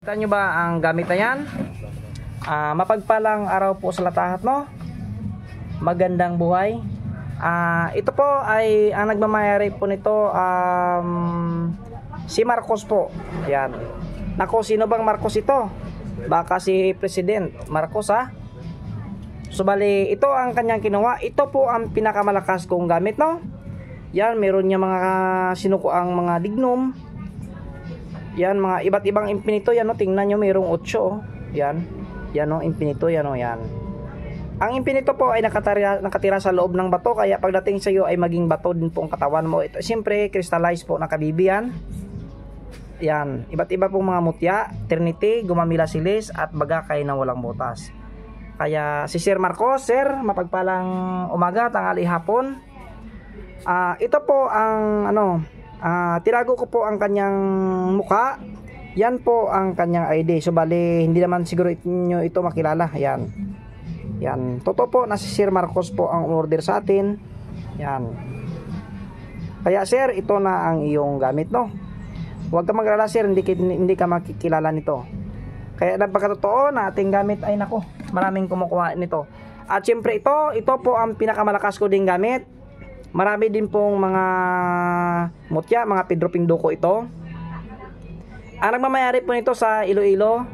Kita nyo ba ang gamit na yan? Mapagpalang araw po sa lahat, no? Magandang buhay. Ito po ay ang nagmamayari po nito, si Marcos po. Ayan. Nako, sino bang Marcos ito? Baka si President Marcos, ha? So bali, ito ang kanyang kinuha. Ito po ang pinakamalakas kong gamit, no? Yan, meron niya mga sinuko ang mga dignum. Yan, mga iba't ibang infinito yan, no? Tingnan nyo, mayroong 8, oh. Yan, yan, no? Infinito, yan, no? Yan. Ang infinito po ay nakatira sa loob ng bato, kaya pagdating sa iyo ay maging bato din po ang katawan mo. Ito, siyempre, crystallized po na kabibiyan. Yan, iba't iba pong mga mutya, trinity, gumamila silis, at bagakay na walang butas. Kaya si Sir Marcos, Sir, mapagpalang umaga, tanghali, hapon. Ito po ang tirago ko po ang kanyang mukha. Yan po ang kanyang ID. So bali, hindi naman siguro inyo ito makilala. Yan. Yan. Totoo po na si Sir Marcos po ang order sa atin. Yan. Kaya sir, ito na ang iyong gamit, no? Huwag ka mag-alala sir, hindi ka makikilala nito. Kaya napakatotoo na ating gamit ay nako, maraming kumukuha nito. At syempre ito po ang pinakamalakas ko ding gamit. Marami din pong mga mutya, mga Pedro Pinduko ito. Ang nagmamayari po nito sa Iloilo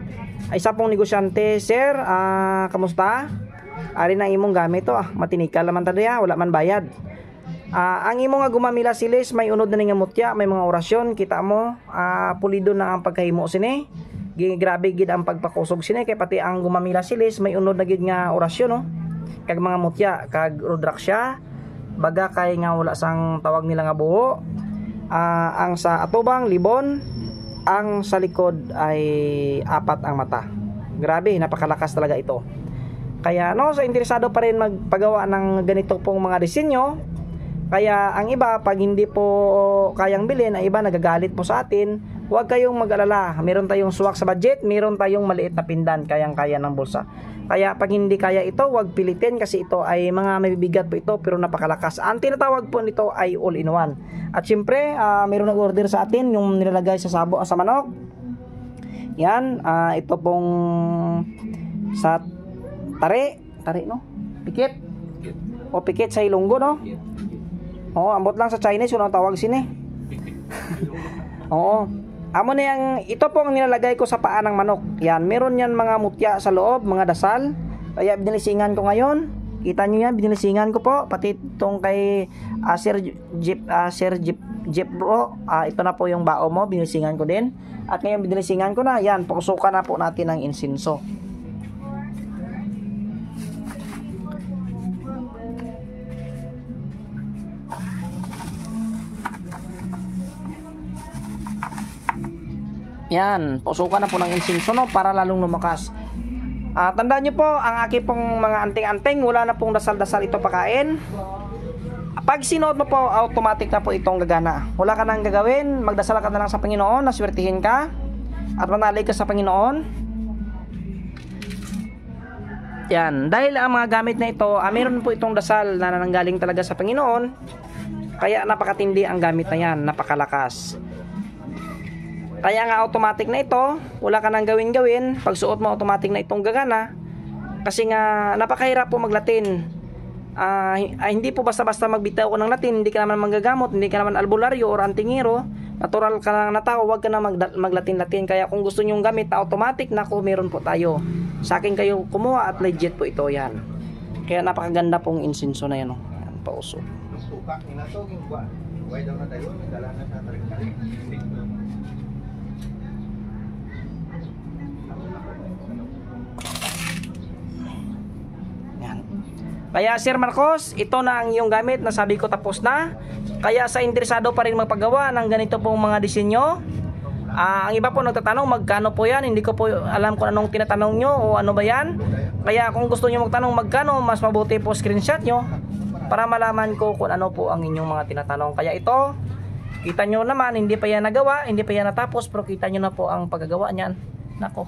ay isa pong negosyante. Sir, kamusta? Ari na imong gamit to, matinikal naman tadya, wala man bayad. Ang imong nga gumamila silis, may unod na nga mutya, may mga orasyon, kita mo, pulido na ang pagkahimo sini. Grabe gid ang pagpakusog sini, kay pati ang gumamila silis, may unod na gid nga orasyon, no? Kag mga mutya, kag rudraksya, baga kay nga wala sang tawag nila nga buho. Ang sa atubang libon, ang sa likod ay 4 ang mata. Grabe, napakalakas talaga ito. Kaya no, sa interesado pa rin magpagawa ng ganito pong mga disenyo. Kaya ang iba, pag hindi po kayang bilhin, ang iba nagagalit po sa atin. Huwag kayong mag-alala. Meron tayong swak sa budget, meron tayong maliit na pindan, kayang-kaya ng bulsa. Kaya pag hindi kaya ito, huwag pilitin kasi ito ay mga mabibigat po ito pero napakalakas. Ang tinatawag po nito ay all-in-one. At syempre, meron nag-order sa atin yung nilalagay sa sabo sa manok. Yan, ito pong sa tari no? Pikit. O pikit sa Ilonggo, no? Oo, ambot lang sa Chinese yung tawag sini. Oo. Amo na yung, ito po ang nilalagay ko sa paa ng manok. Yan, meron yan mga mutya sa loob, mga dasal. Kaya binilisingan ko ngayon. Kita nyo yan, binilisingan ko po. Pati itong kay Sir Jeep bro. Ito na po yung bao mo, binilisingan ko din. At ngayon binilisingan ko na. Yan, pusukan na po natin ng insinso. Yan, pusukan na po ng insinso, no, para lalong lumakas. Tandaan nyo po, ang aking pong mga anting-anting, wala na pong dasal-dasal ito pakain. Pag sinuot mo po, automatic na po itong gagana. Wala ka nang gagawin, magdasal ka na lang sa Panginoon, naswertihin ka, at manalig ka sa Panginoon. Yan, dahil ang mga gamit na ito, meron po itong dasal na nananggaling talaga sa Panginoon. Kaya napakatindi ang gamit na yan, napakalakas. Kaya nga automatic na ito, wala ka nang gawin-gawin. Pag suot mo, automatic na itong gagana. Kasi nga napakahirap po maglatin. Hindi po basta-basta magbitaw ko ng Latin. Hindi ka naman manggagamot, hindi ka naman albularyo or antingero. Natural ka lang na tao, huwag ka na maglatin-latin. Kaya kung gusto nyong gamit na automatic, naku, meron po tayo. Sa akin kayo kumuha at legit po ito, yan. Kaya napakaganda pong insinso na yan, oh. Yan, pauso. Kaya Sir Marcos, ito na ang iyong gamit na sabi ko tapos na. Kaya sa interesado pa rin magpagawa ng ganito pong mga disenyo, ang iba po nagtatanong magkano po yan. Hindi ko po alam kung anong tinatanong nyo o ano ba yan. Kaya kung gusto nyo magtanong magkano, mas mabuti po screenshot nyo para malaman ko kung ano po ang inyong mga tinatanong. Kaya ito, kita nyo naman, hindi pa yan nagawa, hindi pa yan natapos, pero kita nyo na po ang paggagawa nyan. Nako,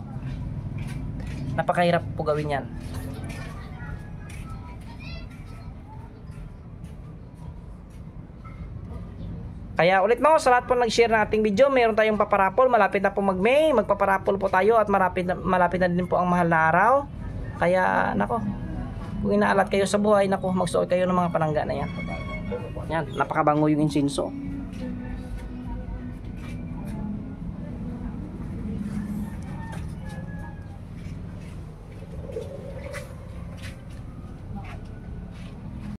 napakahirap po gawin yan. Kaya ulit no, sa lahat po nag-share ng ating video, meron tayong paparapol. Malapit na po mag-May, magpaparapol po tayo at malapit na din po ang mahal na araw. Kaya nako, kung inaalat kayo sa buhay, nako, magsuot kayo ng mga panangga na yan. Yan, napakabango yung insinso.